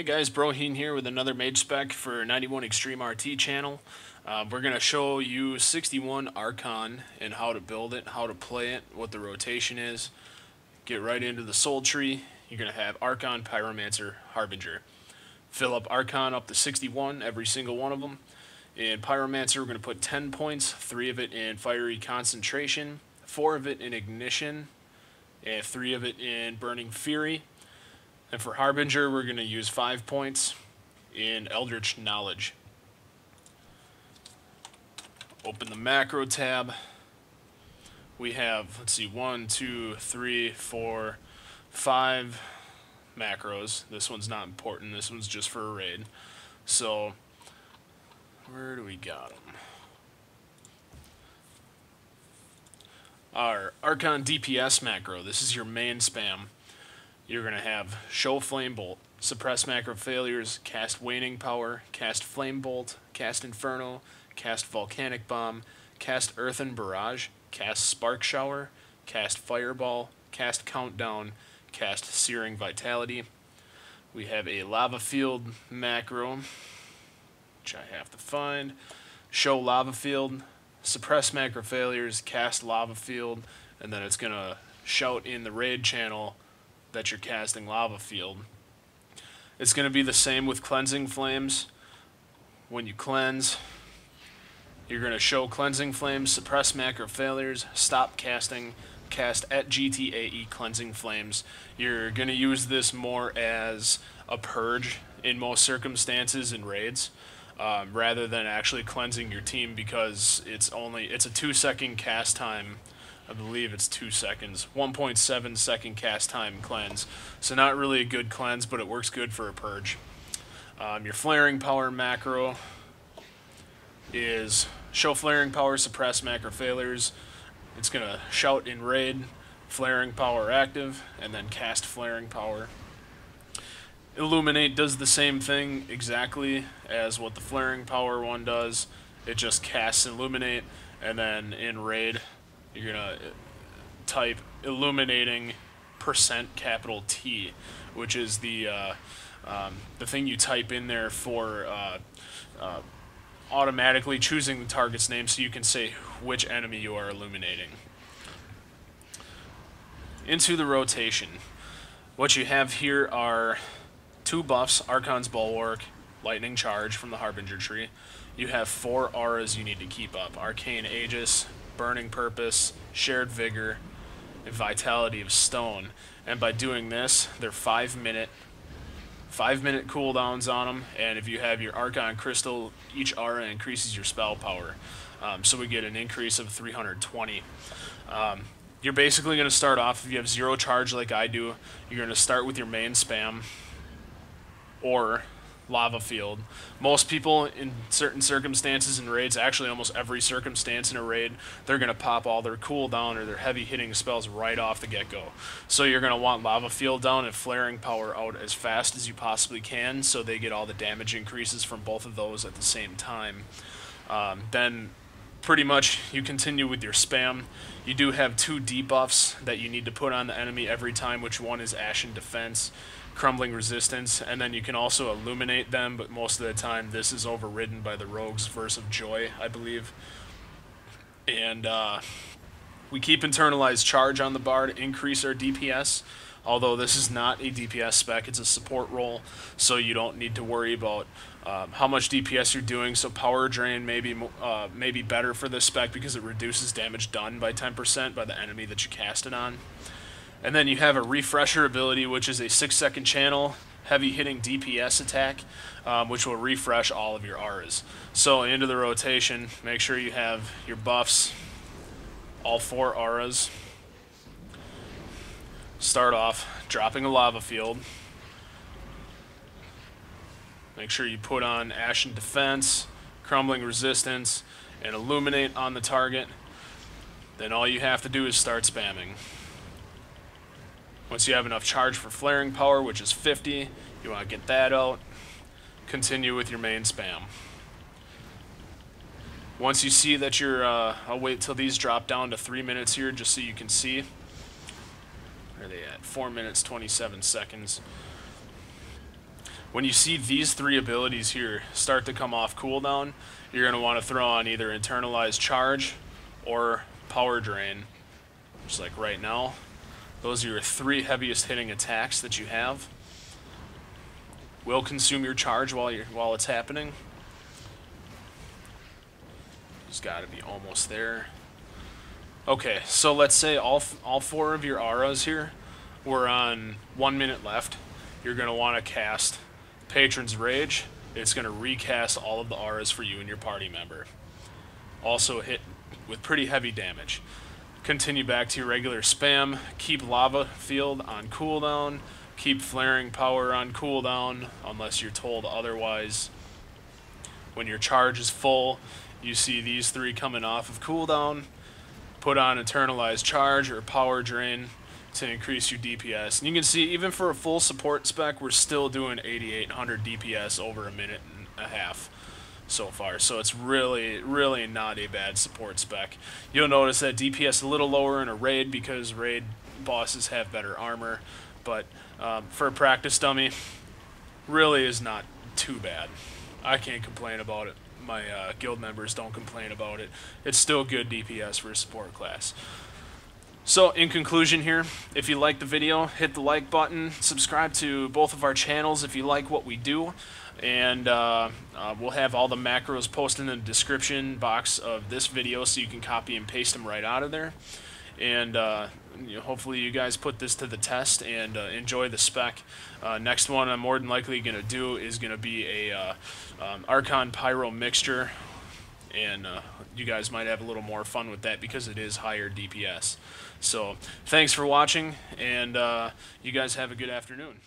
Guys, Broheen here with another Mage spec for 91 Extreme RT channel. We're going to show you 61 Archon and how to build it, how to play it, what the rotation is. Get right into the soul tree. You're going to have Archon, Pyromancer, Harbinger. Fill up Archon up to 61, every single one of them. In Pyromancer, we're going to put 10 points, 3 of it in Fiery Concentration, 4 of it in Ignition, and 3 of it in Burning Fury. And for Harbinger, we're going to use 5 points in Eldritch Knowledge. Open the macro tab. We have, let's see, 1, 2, 3, 4, 5 macros. This one's not important. This one's just for a raid. So, where do we got them? Our Archon Dps Macro. This is your main spam. You're going to have Show Flame Bolt, Suppress Macro Failures, cast Waning Power, cast Flame Bolt, cast Inferno, cast Volcanic Bomb, cast Earthen Barrage, cast Spark Shower, cast Fireball, cast Countdown, cast Searing Vitality. We have a Lava Field macro, which I have to find. Show Lava Field, Suppress Macro Failures, cast Lava Field, and then it's going to shout in the raid channel that you're casting Lava Field. It's going to be the same with Cleansing Flames. When you cleanse, you're going to show Cleansing Flames, Suppress Macro Failures, Stop Casting, cast at GTAE Cleansing Flames. You're going to use this more as a purge in most circumstances in raids, rather than actually cleansing your team, because it's a 2-second cast time. I believe it's 2 seconds. 1.7 second cast time cleanse. So not really a good cleanse, but it works good for a purge. Your Flaring Power macro is Show Flaring Power, Suppress Macro Failures. It's going to shout in raid, Flaring Power active, and then cast Flaring Power. Illuminate does the same thing exactly as what the Flaring Power one does. It just casts Illuminate, and then in raid, you're going to type Illuminating %T, which is the thing you type in there for automatically choosing the target's name so you can say which enemy you are illuminating. Into the rotation. What you have here are 2 buffs, Archon's Bulwark, Lightning Charge from the Harbinger tree. You have 4 auras you need to keep up. Arcane Aegis, Burning Purpose, Shared Vigor, and Vitality of Stone. And by doing this, they're 5-minute cooldowns on them, and if you have your Archon Crystal, each aura increases your spell power. So we get an increase of 320. You're basically going to start off, if you have 0 charge like I do, you're going to start with your main spam, or Lava Field. Most people in certain circumstances in raids, actually almost every circumstance in a raid, they're going to pop all their cooldown or their heavy hitting spells right off the get-go. So you're going to want Lava Field down and Flaring Power out as fast as you possibly can, so they get all the damage increases from both of those at the same time. Then pretty much you continue with your spam. You do have 2 debuffs that you need to put on the enemy every time, which one is Ashen Defense, Crumbling Resistance, and then you can also illuminate them, but most of the time this is overridden by the Rogue's Verse of Joy, I believe. And we keep Internalized Charge on the bar to increase our DPS, although this is not a DPS spec, it's a support role, so you don't need to worry about how much DPS you're doing. So Power Drain may be better for this spec because it reduces damage done by 10% by the enemy that you cast it on. And then you have a Refresher ability, which is a 6-second channel, heavy-hitting DPS attack, which will refresh all of your auras. So into the rotation, make sure you have your buffs, all 4 auras. Start off dropping a Lava Field. Make sure you put on Ashen Defense, Crumbling Resistance, and Illuminate on the target. Then all you have to do is start spamming. Once you have enough charge for Flaring Power, which is 50, you want to get that out. Continue with your main spam. Once you see that you're, I'll wait till these drop down to 3 minutes here just so you can see. Where are they at? 4 minutes, 27 seconds. When you see these 3 abilities here start to come off cooldown, you're going to want to throw on either Internalized Charge or Power Drain, just like right now. Those are your 3 heaviest hitting attacks that you have. Will consume your charge while it's happening. Just got to be almost there. Okay, so let's say all 4 of your auras here were on 1 minute left. You're going to want to cast Patron's Rage. It's going to recast all of the auras for you and your party member. Also hit with pretty heavy damage. Continue back to your regular spam. Keep Lava Field on cooldown. Keep Flaring Power on cooldown unless you're told otherwise. When your charge is full, you see these 3 coming off of cooldown. Put on Internalized Charge or Power Drain to increase your DPS. And you can see, even for a full support spec, we're still doing 8800 DPS over a minute and a half so far. So it's really, really not a bad support spec. You'll notice that DPS a little lower in a raid because raid bosses have better armor. But for a practice dummy, really is not too bad. I can't complain about it. My guild members don't complain about it. It's still good DPS for a support class. So, in conclusion here, if you like the video, hit the like button, subscribe to both of our channels if you like what we do, and we'll have all the macros posted in the description box of this video so you can copy and paste them right out of there. And hopefully you guys put this to the test and enjoy the spec. Next one I'm more than likely going to do is going to be a Archon Pyro mixture, and you guys might have a little more fun with that because it is higher DPS. So thanks for watching, and you guys have a good afternoon.